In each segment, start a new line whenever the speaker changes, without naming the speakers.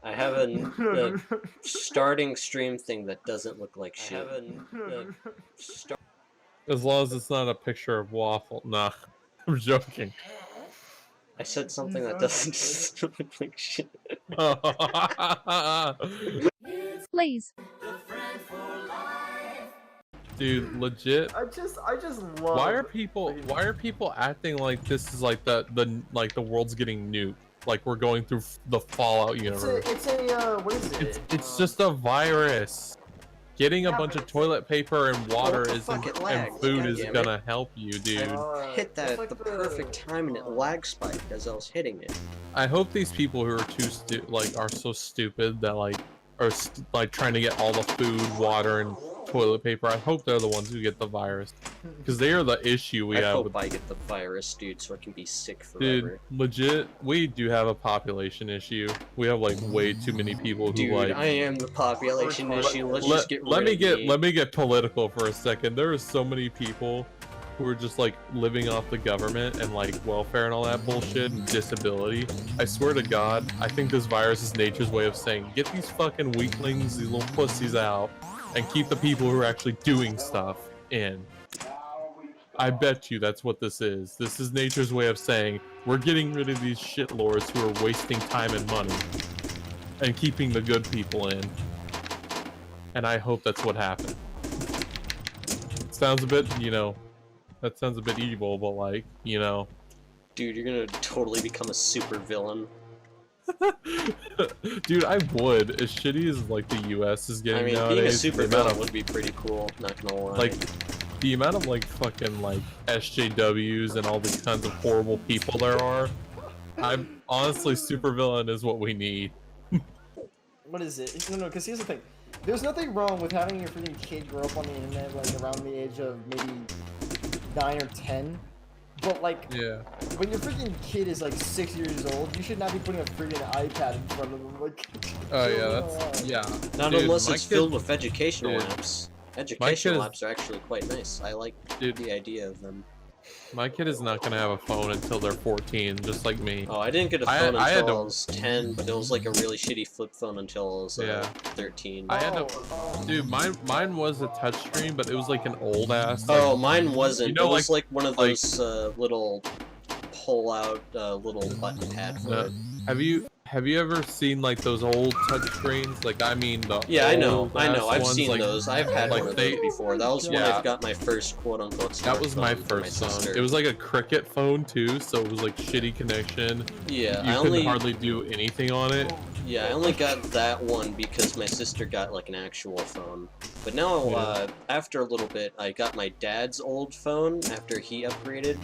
I have a starting stream thing that doesn't look like shit. I have
As long as it's not a picture of waffle. Nah, I'm joking.
I said something that doesn't look like shit.
Please.
Dude, legit.
I just love.
Why are people acting like this is like the world's getting nuked? Like we're going through the Fallout universe.
It's a what is it?
It's just a virus. Getting a bunch of toilet paper and water and food is gonna help you, dude.
Hit that at the perfect time and it lag spiked as I was hitting it.
I hope these people who are are so stupid that are trying to get all the food, water, and toilet paper. I hope they're the ones who get the virus, because they are the issue we have.
I hope I get the virus, dude, so I can be sick forever.
Dude, legit, we do have a population issue. We have like way too many people who
dude, I am the population issue. Let's just get rid of me.
Let me get political for a second. There are so many people who are just like living off the government and like welfare and all that bullshit and disability. I swear to God, I think this virus is nature's way of saying, get these fucking weaklings, these little pussies out, and keep the people who are actually doing stuff in. I bet you that's what this is. This is nature's way of saying, we're getting rid of these shitlords who are wasting time and money and keeping the good people in. And I hope that's what happened. It sounds a bit, that sounds a bit evil, but like,
Dude, you're gonna totally become a super villain.
Dude, I would. As shitty as like the US is getting nowadays,
being a super villain would be pretty cool, not gonna lie.
Like, the amount of like fucking like SJWs and all these kinds of horrible people there are, I'm honestly, super villain is what we need.
What is it? No, because here's the thing. There's nothing wrong with having your freaking kid grow up on the internet like around the age of maybe 9 or 10. But like, when your freaking kid is like 6 years old, you should not be putting a freaking iPad in front of them. Like,
oh yeah,
Not
dude,
unless it's filled with educational apps. Educational
apps
are actually quite nice. I like the idea of them.
My kid is not gonna have a phone until they're 14, just like me.
Oh, I didn't get a phone until I was 10, but it was like a really shitty flip phone until I was 13.
I had to, dude. Mine was a touchscreen, but it was like an old ass.
Oh, mine wasn't. It was like one of those little pull-out little button pad for it.
Have you ever seen like those old touchscreens? Like, I mean the
I know. I've seen
like,
those. I've had one of those before. That was when I got my first quote-unquote smartphone.
That was my first phone. It was like a cricket phone too, so it was like shitty connection.
Yeah,
you couldn't hardly do anything on it.
Yeah, I only got that one because my sister got like an actual phone. But now, after a little bit, I got my dad's old phone after he upgraded.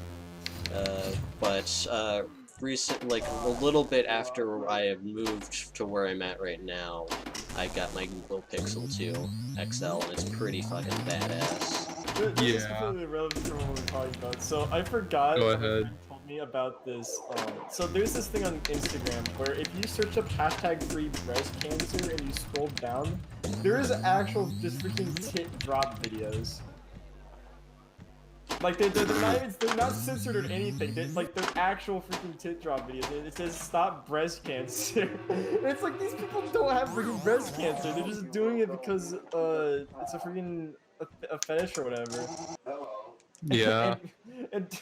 Like a little bit after I have moved to where I'm at right now, I got my Google Pixel 2 XL, and it's pretty fucking badass.
This is completely irrelevant from what we're talking about. So I forgot.
Go ahead.
You told me about this. So there's this thing on Instagram where if you search up #free breast cancer and you scroll down, there is actual just freaking tit drop videos. Like they're not censored or anything. They're actual freaking tit drop videos. It says stop breast cancer. And it's like these people don't have freaking breast cancer. They're just doing it because it's a freaking a fetish or whatever.
Yeah.
and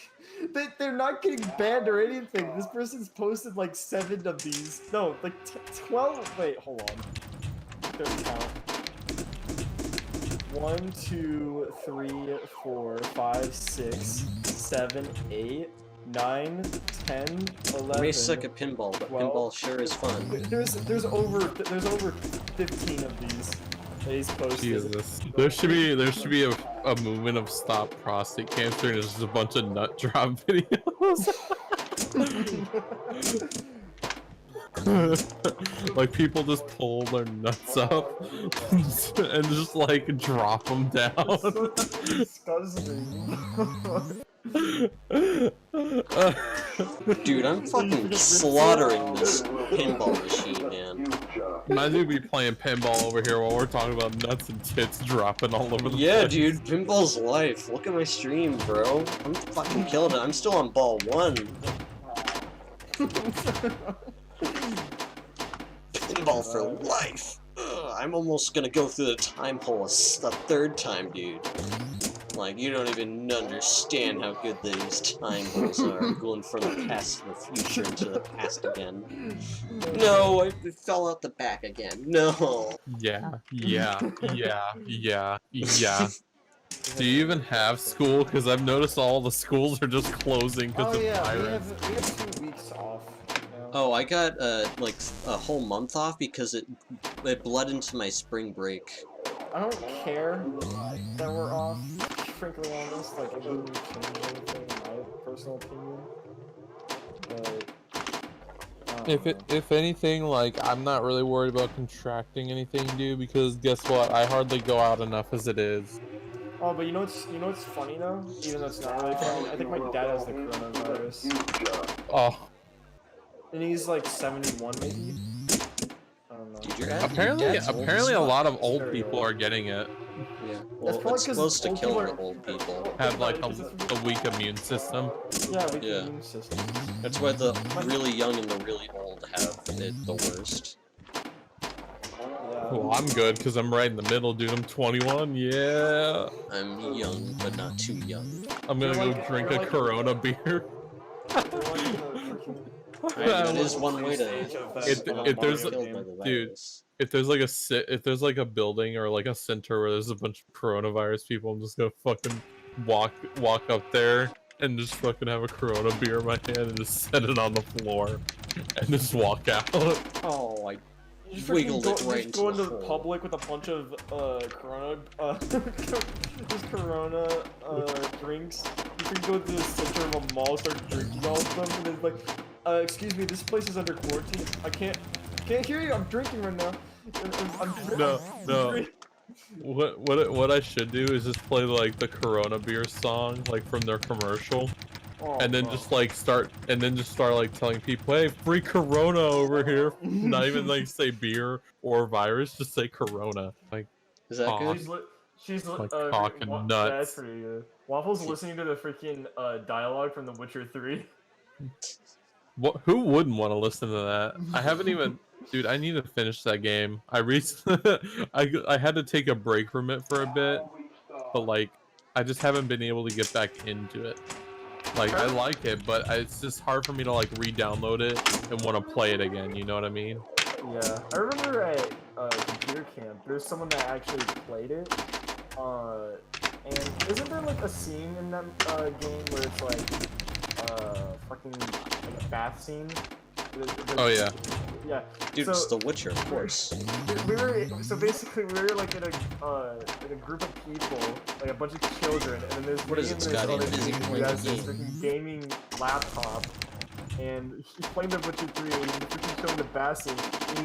they're not getting banned or anything. This person's posted like 7 of these. No, like 12. Wait, hold on. There's count. 1, 2, 3, 4, 5, 6, 7, 8, 9, 10, 11.
I may suck at pinball, but
12.
Pinball sure is fun.
There's over 15 of these that he's posted.
Jesus. There should be a movement of stop prostate cancer, and it's just a bunch of nut drop videos. Like people just pull their nuts up and just like drop them down.
Disgusting.
Dude, I'm fucking slaughtering this pinball machine, man.
Imagine we be playing pinball over here while we're talking about nuts and tits dropping all over the place.
Yeah, dude, pinball's life. Look at my stream, bro. I'm fucking killing it. I'm still on ball 1. Pinball for life! Ugh, I'm almost gonna go through the time hole a third time, dude. Like, you don't even understand how good these time holes are, going from the past to the future into the past again. No, I fell out the back again. No.
Yeah. Do you even have school? Because I've noticed all the schools are just closing because of virus.
we have 2 weeks off. Now.
Oh, I got like a whole month off because it bled into my spring break.
I don't care that we're off. Frankly honest, like it doesn't change anything in my personal opinion. But
If anything, like I'm not really worried about contracting anything, dude. Because guess what? I hardly go out enough as it is.
Oh, but you know what's funny though? Even though it's not really funny, I think my dad has the coronavirus.
Oh.
And he's like 71 maybe. I don't know.
Dude,
Apparently a lot of old people are getting it.
Yeah, well, it's supposed to kill the old people.
Have like a weak immune system.
Yeah, weak immune system.
That's why the really young and the really old have it the worst.
Well, I'm good because I'm right in the middle, dude. I'm 21. Yeah.
I'm young, but not too young.
I'm gonna go drink a Corona beer.
That is one way to.
If there's like a building or like a center where there's a bunch of coronavirus people, I'm just gonna fucking walk up there and just fucking have a Corona beer in my hand and just set it on the floor and just walk out.
Oh, I wiggled it right into
go
the
into
hole.
public with a bunch of Corona just Corona drinks. You can go to the center of a mall, start drinking all of them, and it's like, excuse me, this place is under quarantine. I can't hear you. I'm drinking right now.
No. What I should do is just play like the Corona beer song, like from their commercial.
Oh,
and then just start like telling people, hey, free Corona over here. Not even like say beer or virus, just say Corona. Like,
is that good?
She's
like cock and nuts.
That's pretty good. Waffle's listening to the freaking dialogue from The Witcher 3.
What? Who wouldn't want to listen to that? I haven't even, dude. I need to finish that game. I had to take a break from it for a bit, but like, I just haven't been able to get back into it. Like, I like it, but it's just hard for me to like re-download it and want to play it again. You know what I mean?
Yeah, I remember at computer camp, there's someone that actually played it. And isn't there like a scene in that game where it's like fucking like a bath scene?
Oh yeah.
Yeah.
Dude, it's The Witcher, of course.
So basically we were like in a group of people, like a bunch of children, and then there's
what is it, Scotty? I'm busy playing
has
the
this
game.
freaking gaming laptop, and he's playing The Witcher 3, and he's freaking showing the bath scene. And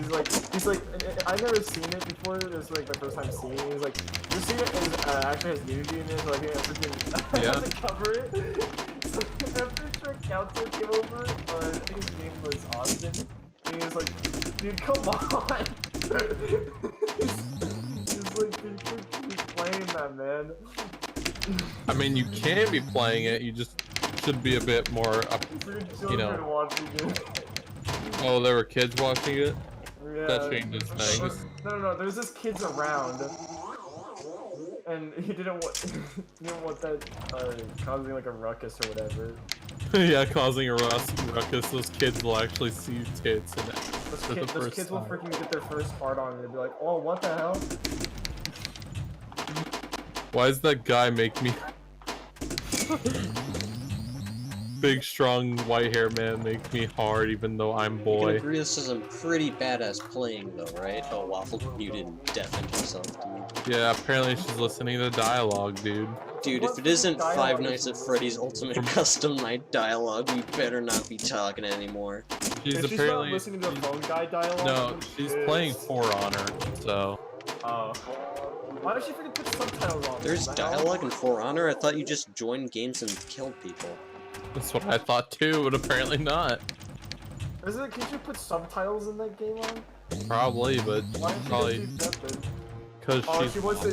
he's like, I've never seen it before. This is like my first time seeing it. He's like, this scene actually has nudity in it, so I think I freaking have to cover it. So after Shrek Council came over, I think his name was Austin, and he was like, dude, come on! He's like, dude, keep playing that, man.
I mean, you can be playing it. You just should be a bit more up, you know. Oh, there were kids watching it?
Yeah.
That changes things.
No, there's just kids around. And he didn't want that causing like a ruckus or whatever.
Yeah, causing a ruckus. Those kids will actually see tits and
those kids will freaking get their first hard on and they'll be like, oh, what the hell?
Why does that guy make me big, strong, white-haired man make me hard even though I'm boy?
You can agree this is some pretty badass playing though, right? Oh, Waffle, you didn't deafen yourself, dude.
Yeah, apparently she's listening to dialogue, dude.
Dude, if it isn't Five Nights at Freddy's Ultimate Custom Night dialogue, you better not be talking anymore.
She's
apparently not listening to the phone guy dialogue.
No, she's playing For Honor, so.
Oh. Why does she freaking put subtitles on?
There's dialogue in For Honor? I thought you just joined games and killed people.
That's what I thought too, but apparently not.
Can you put subtitles in that game on?
Probably, but
Why
probably
do that then?
because
she wants to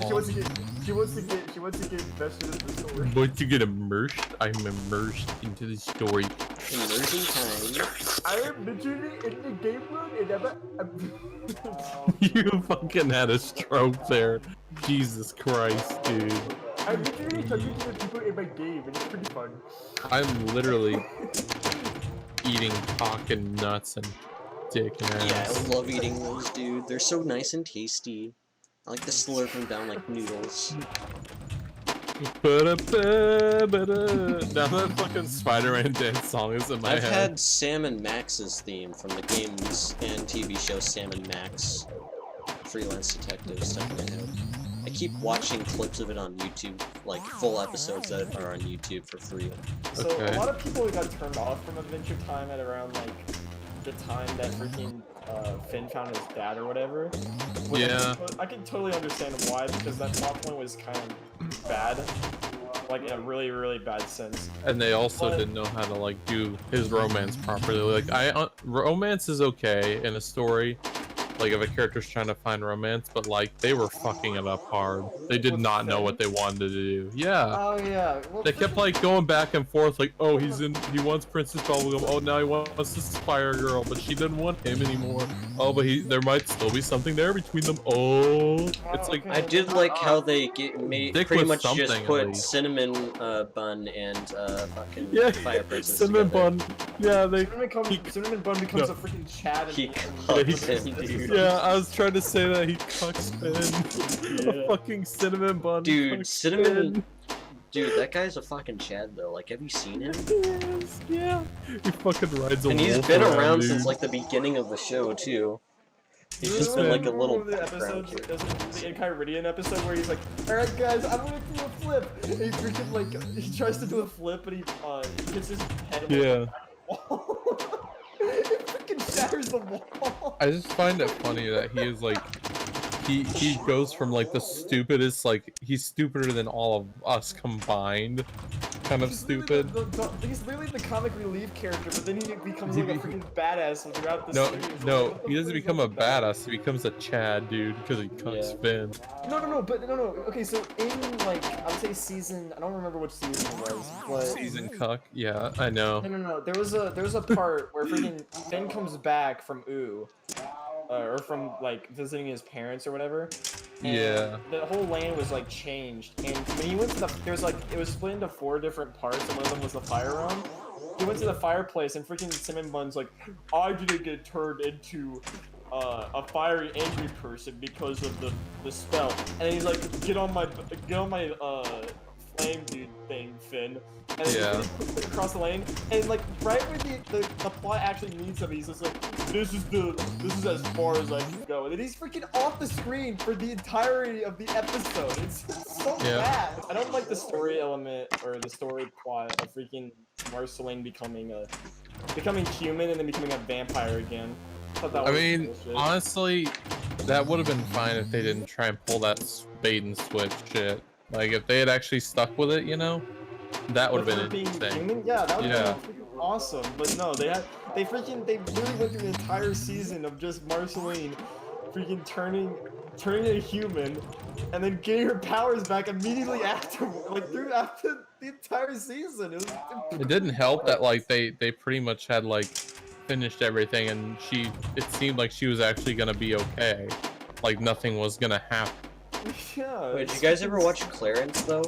She wants to get invested in the story.
Once you get immersed, I'm immersed into the story.
Immersion time.
I am literally in the game room and
You fucking had a stroke there. Jesus Christ, dude.
I'm literally talking to the people in my game, and it's pretty fun.
I'm literally eating cock and nuts and dick and
Yeah,
ass.
I love eating those, dude. They're so nice and tasty. I like to slurp them down like noodles.
Now that fucking Spider-Man dance song is in my
I've
head.
had Sam and Max's theme from the games and TV show Sam and Max. Freelance Detective stuff in my head. I keep watching clips of it on YouTube, like full episodes that are on YouTube for free.
So
Okay.
a lot of people got turned off from Adventure Time at around like the time that freaking Finn found his dad or whatever. Which
Yeah.
I can totally understand why, because that plot point was kind of bad, like in a really, really bad sense.
And they also
But-
didn't know how to like do his romance properly. Like romance is okay in a story, like if a character's trying to find romance, but like they were fucking it up hard. They did
With
not know
Finn?
what they wanted to do. Yeah.
Oh yeah. Well,
They kept like going back and forth, like, oh, he wants Princess Bubblegum. Oh, now he wants this Spire Girl, but she didn't want him anymore. Oh, but there might still be something there between them. Oh, it's like
okay.
I did like how they made
Stick
pretty
with
much just
something, at
put
least.
Cinnamon Bun and fucking
yeah,
Fire Princess
Cinnamon
together.
Bun. Yeah, they.
Cinnamon Bun becomes
No.
a freaking Chad.
He
and
cucks him, dude.
Yeah, I was trying to say that he cucks Finn.
Yeah.
Fucking Cinnamon Bun.
Dude,
cucks
Cinnamon.
Finn.
Dude, that guy's a fucking Chad though. Like, have you seen him?
Yes, yeah. He fucking rides a
And he's
wolf
been
around,
around
dude.
since like the beginning of the show too. He's
You
just
been,
been like a
remember
little
the
background
episode,
character.
the Enchiridion episode where he's like, "Alright guys, I'm gonna do a flip." And he freaking like he tries to do a flip and he hits his head on
Yeah.
the wall. It freaking shatters the wall.
I just find it funny that he is like, he goes from like the stupidest, like he's stupider than all of us combined, kind of
He's literally
stupid.
He's literally the comic relief character, but then he becomes like a freaking badass throughout the
No,
series.
no,
Like, what the
he doesn't
fuck is
become
up
a
with that?
badass. He becomes a Chad, dude, because he cucks
Yeah.
Finn.
No. Okay, so in like I would say season, I don't remember which season it was, but
Season cuck. Yeah, I know.
No. There was a part where freaking Finn comes back from Ooh, or from like visiting his parents or whatever. And
Yeah.
The whole land was like changed, and when he went to it was split into 4 different parts, and one of them was the fire realm. He went to the fireplace, and freaking Cinnamon Bun's like, I didn't get turned into a fiery angry person because of the spell, and then he's like, get on my flame dude thing, Finn. And then
Yeah.
he puts it across the lane, and like right where the plot actually needs him, he's just like, this is as far as I can go, and then he's freaking off the screen for the entirety of the episode. It's so
Yeah.
bad. I don't like the story element or the story plot of freaking Marceline becoming human and then becoming a vampire again. Thought that
I
was
mean,
bullshit.
honestly, that would have been fine if they didn't try and pull that bait and switch shit. Like, if they had actually stuck with it, you know, that would have
With
been
her being
interesting.
human? Yeah, that would
Yeah.
have been freaking awesome. But no, they really went through the entire season of just Marceline freaking turning a human and then getting her powers back immediately after, after the entire season. It was
It didn't help that like they pretty much had like finished everything, and it seemed like she was actually gonna be okay. Like nothing was gonna happen.
yeah.
Wait, did you guys ever watch Clarence though?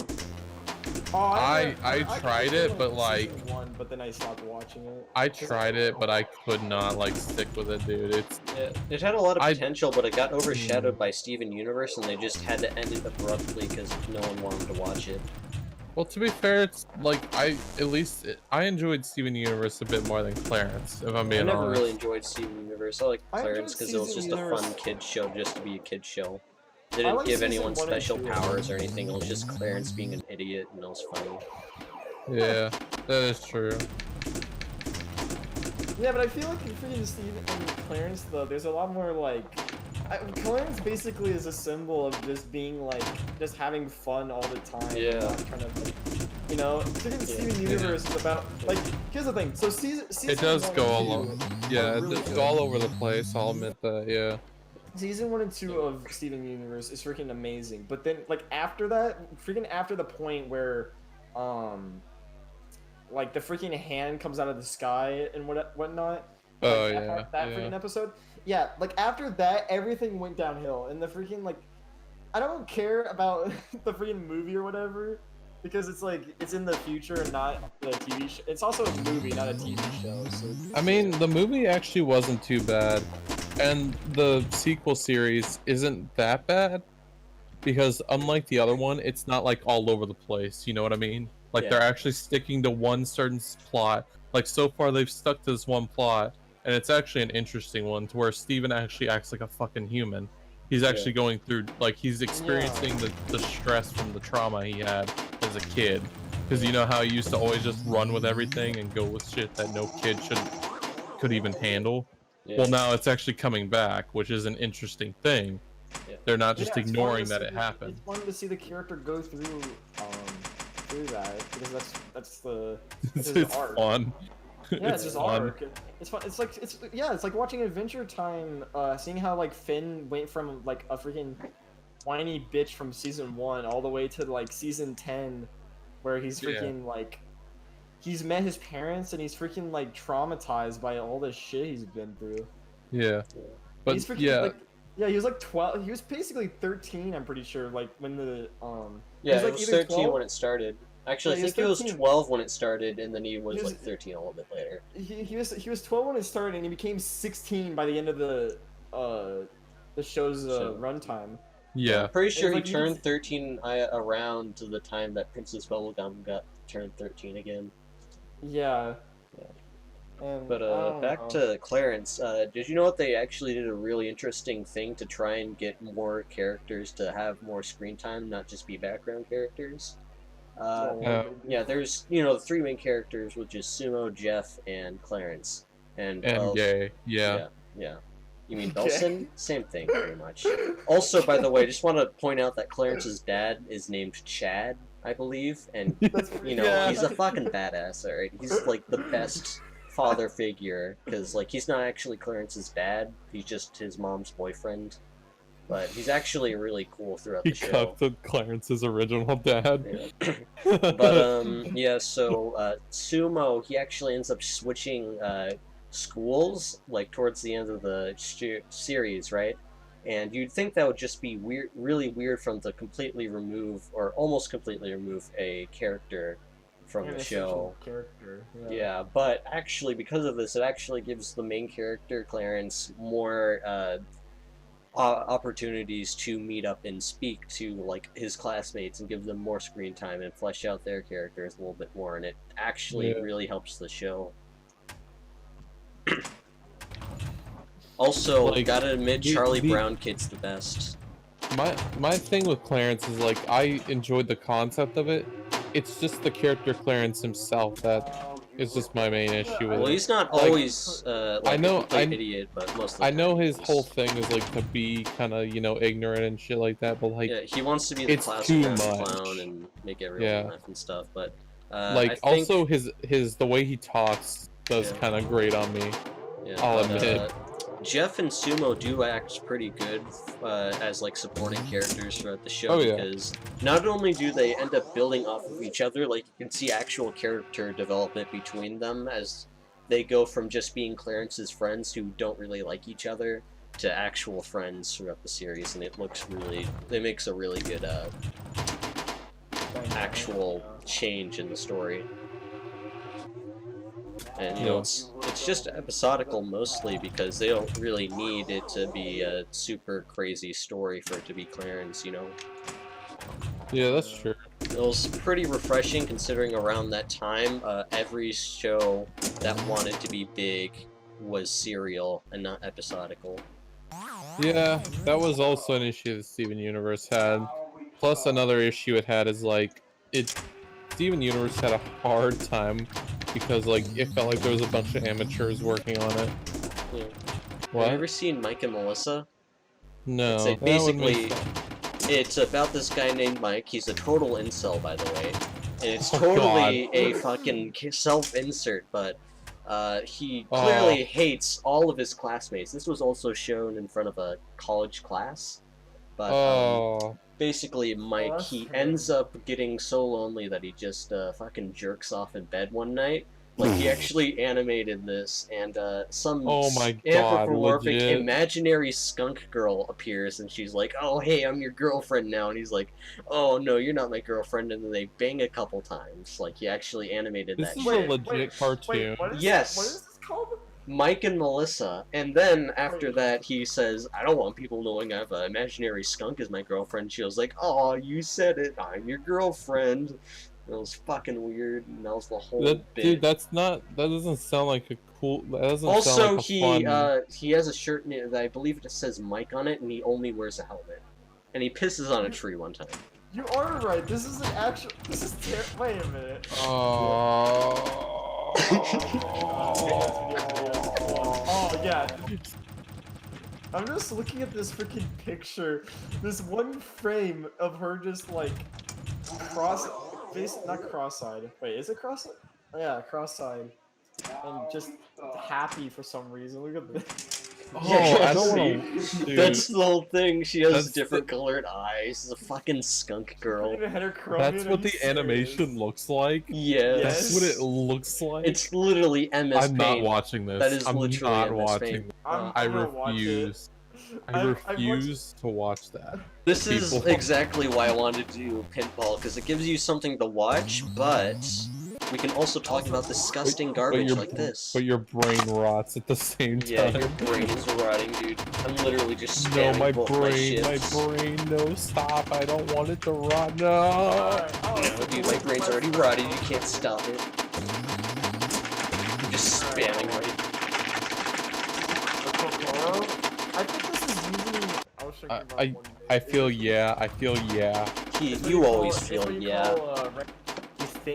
Oh,
I
tried
tried it, but, like-
season 1, but then I stopped watching it.
I tried it, but I could not like stick with it, dude.
It had a lot of
I-
potential, but it got overshadowed by Steven Universe, and they just had to end it abruptly because no one wanted to watch it.
Well, to be fair, it's like I enjoyed Steven Universe a bit more than Clarence, if I'm
I
being
never
honest.
really enjoyed Steven Universe. I like
I
Clarence
enjoyed
because it was
Steven
just a
Universe.
fun kid show just to be a kid show. They
I
didn't
like
give
season
anyone
1 and
special
2.
powers or anything. It was just Clarence being an idiot, and it was funny.
Yeah, that is true.
Yeah, but I feel like in freaking Steve and Clarence, though, there's a lot more like. Clarence basically is a symbol of just being like, just having fun all the time.
Yeah.
Not trying to, like, you know, freaking Steven
Yeah.
Universe is about like. Here's the thing. So season
It does
1
go
and
all
2
over.
are
Yeah,
really
it's
good.
all over the place. I'll admit that. Yeah.
season 1 and 2 of Steven Universe is freaking amazing. But then, like after that, freaking after the point where, like the freaking hand comes out of the sky and whatnot.
Oh
Like,
yeah,
that
yeah.
freaking episode. Yeah, like after that, everything went downhill, and the freaking like, I don't care about the freaking movie or whatever, because it's like it's in the future and not the TV show. It's also a movie, not a TV show. So
I mean, the movie actually wasn't too bad, and the sequel series isn't that bad because unlike the other one, it's not like all over the place. You know what I mean? Like
Yeah.
they're actually sticking to one certain plot. Like so far, they've stuck to this one plot, and it's actually an interesting one to where Steven actually acts like a fucking human. He's actually going through, like, he's experiencing the stress from the trauma he had as a kid. Because you know how he used to always just run with everything and go with shit that no kid could even handle?
Yeah.
Well, now it's actually coming back, which is an interesting thing.
Yeah.
They're not just
it's fun
ignoring
to
that
see
it happened.
It's fun to see the character go through that, because that's his
It's
arc.
fun.
Yeah, it's his
fun.
arc. It's fun. It's like watching Adventure Time. Seeing how like Finn went from like a freaking whiny bitch from season 1 all the way to like season 10, where he's freaking like he's met his parents and he's freaking like traumatized by all this shit he's been through.
Yeah. But
He's freaking,
yeah.
like, yeah, he was like 12. He was basically 13. I'm pretty sure. Like when the
Yeah,
was, like,
it was
either
13
12?
when it started. Actually,
Yeah,
I
he
think
was
it was
13.
12 when it started, and then he was
He was-
like 13 a little bit later.
he was 12 when it started, and he became 16 by the end of the show's runtime.
Yeah.
I'm pretty sure he
like he
turned
was-
13 around to the time that Princess Bubblegum got turned 13 again.
Yeah. And,
But
I don't
back
know.
to Clarence. Did you know that they actually did a really interesting thing to try and get more characters to have more screen time, not just be background characters? Yeah, there's the three main characters, which is Sumo, Jeff, and Clarence. And
Gay. Yeah.
yeah. You mean Belson? Same thing, pretty much. Also, by the way, I just want to point out that Clarence's dad is named Chad, I believe, and he's a fucking badass. Alright, he's like the best father figure because he's not actually Clarence's dad; he's just his mom's boyfriend. But he's actually really cool throughout
He
the show.
cut the Clarence's original dad.
Yeah. But yeah, so Sumo, he actually ends up switching schools towards the end of the series, right? And you'd think that would just be weird, really weird, from to completely remove or almost completely remove a character from the show.
Character.
Yeah, but actually, because of this, it actually gives the main character Clarence more opportunities to meet up and speak to his classmates and give them more screen time and flesh out their characters a little bit more, and it actually really helps the show. Also, gotta admit, Charlie Brown Kid's the best.
My thing with Clarence is I enjoyed the concept of it. It's just the character Clarence himself that is just my main issue with it.
Well, he's not always
I know,
an idiot, but most of the
I know
time
his
he's-
whole thing is to be kind of ignorant and shit like that, but
yeah, he wants to be the
it's
class
too
clown
much.
and make everyone laugh and stuff. But I think,
also his the way he talks does kind of grate on me.
yeah,
I'll
but,
admit.
Jeff and Sumo do act pretty good as supporting characters throughout the show,
Oh, yeah.
because not only do they end up building off of each other, you can see actual character development between them as they go from just being Clarence's friends who don't really like each other to actual friends throughout the series, and it makes a really good actual change in the story. And it's just episodical mostly because they don't really need it to be a super crazy story for it to be Clarence,
Yeah, that's true.
It was pretty refreshing considering around that time, every show that wanted to be big was serial and not episodical.
Yeah, that was also an issue that Steven Universe had. Plus, another issue it had is Steven Universe had a hard time because it felt like there was a bunch of amateurs working on it.
Yeah.
What?
Have you ever seen Mike and Melissa?
No.
It's
that would
basically,
make sense.
it's about this guy named Mike. He's a total incel, by the way. And it's
Oh,
totally a fucking self-insert, but he clearly hates all of his classmates. This was also shown in front of a college class. But basically, Mike, he ends up getting so lonely that he just fucking jerks off in bed one night. Like, he actually animated this, and some anthropomorphic imaginary skunk girl appears, and she's like, "Oh, hey, I'm your girlfriend now," and he's like, "Oh, no, you're not my girlfriend," and then they bang a couple times. Like, he actually animated that shit.
This is a legit cartoon.
Yes.
What is this called?
Mike and Melissa, and then after that he says, "I don't want people knowing I have an imaginary skunk as my girlfriend." She was like, "Oh, you said it, I'm your girlfriend." It was fucking weird, and that was the whole bit.
Dude, that doesn't sound like a cool, that doesn't
also,
sound like a
he has a shirt that I believe it says Mike on it, and he only wears a helmet. And he pisses on a tree one time.
You are right, this is an actual, this is wait a minute. Oh yeah. I'm just looking at this freaking picture. This one frame of her just like not cross-eyed. Wait, is it cross-eyed? Oh, yeah, cross-eyed. And just happy for some reason. Look at this.
Oh, I don't know. That's the whole thing. She has different colored eyes. She's a fucking skunk girl.
That's what the animation looks like?
Yes.
That's what it looks like?
It's literally MS Paint.
I'm not watching this.
That is
I'm
literally
not
MS
watching
Paint.
I refuse. I refuse to watch that.
This is exactly why I wanted to do Pinball, because it gives you something to watch, but we can also talk about disgusting garbage like this.
But your brain rots at the same time.
Yeah, your brain is rotting, dude. I'm literally just spamming
my
both
brain,
my ships.
my brain, no, stop. I don't want it to rot, no.
No, dude, my brain's already rotted, you can't stop it. I'm just spamming right.
I think this is usually...
I feel yeah,
You always feel yeah.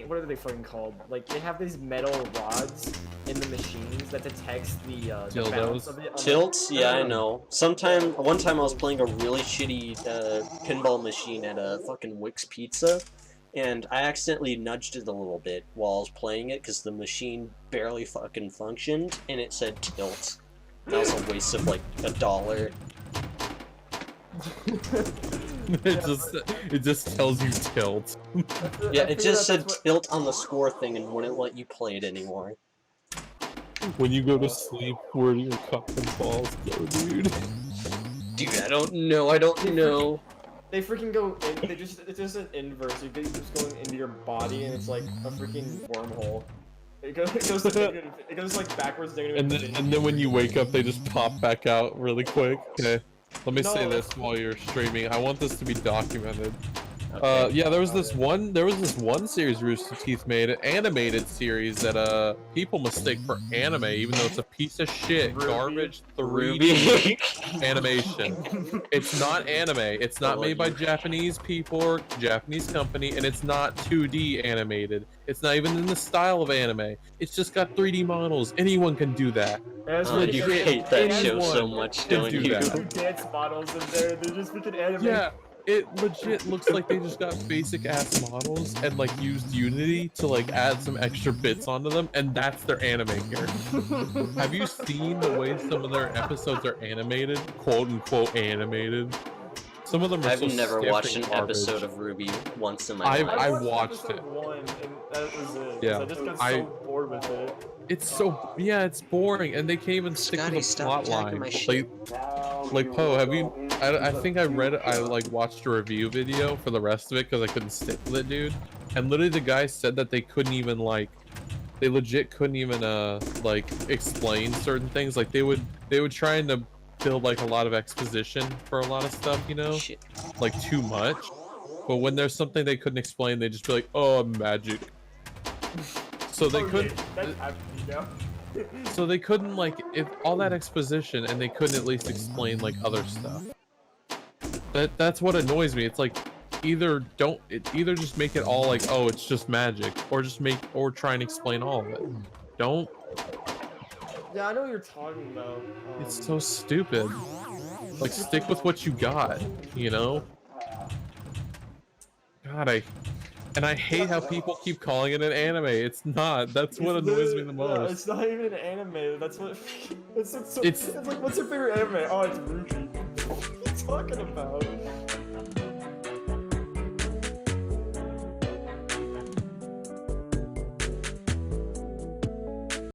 What are they fucking called? Like, they have these metal rods in the machines that detects the bounce of it.
Tilts? Yeah, I know. One time I was playing a really shitty pinball machine at a fucking Wick's Pizza, and I accidentally nudged it a little bit while I was playing it because the machine barely fucking functioned, and it said tilt. That was a waste of like $1.
It just tells you tilt.
Yeah, it just said tilt on the score thing and wouldn't let you play it anymore.
When you go to sleep, where do your cock and balls go, dude?
Dude, I don't know.
They freaking go in, it's just an inverse. You just going into your body and it's like a freaking wormhole. It goes like backwards, negative.
And then when you wake up, they just pop back out really quick. Okay. Let me say this while you're streaming. I want this to be documented. Okay. Yeah, there was this one series Rooster Teeth made, an animated series that people mistake for anime, even though it's a piece of shit, garbage 3D animation. It's not anime. It's not made by Japanese people or Japanese company, and it's not 2D animated. It's not even in the style of anime. It's just got 3D models. Anyone can do that.
You hate that show so much, don't you?
Dance models in there. They're just freaking animated.
Yeah. It legit looks like they just got basic ass models and like used Unity to like add some extra bits onto them, and that's their anime character. Have you seen the way some of their episodes are animated? Quote unquote animated. Some of them are
I've never watched an episode of Ruby once in my life.
I watched it.
One, and that was it.
Yeah.
I just got so bored with it.
It's so it's boring, and they can't even stick to the plot line. Like Poe, have you? I think I like watched a review video for the rest of it because I couldn't stick with it, dude. And literally the guy said that they couldn't even they legit couldn't even like explain certain things. Like they would try to build like a lot of exposition for a lot of stuff, you know, like too much. But when there's something they couldn't explain, they just be like, "Oh, magic." So they couldn't. So they couldn't like if all that exposition, and they couldn't at least explain like other stuff. That's what annoys me. It's like either just make it all like, oh, it's just magic, or try and explain all of it. Don't.
Yeah, I know what you're talking about.
It's so stupid. Like stick with what you got, you know? God, And I hate how people keep calling it an anime. It's not. That's what annoys me the
No,
most.
it's not even an anime. That's what. It's like, what's your favorite anime? Oh, it's Ruby. What are you talking about?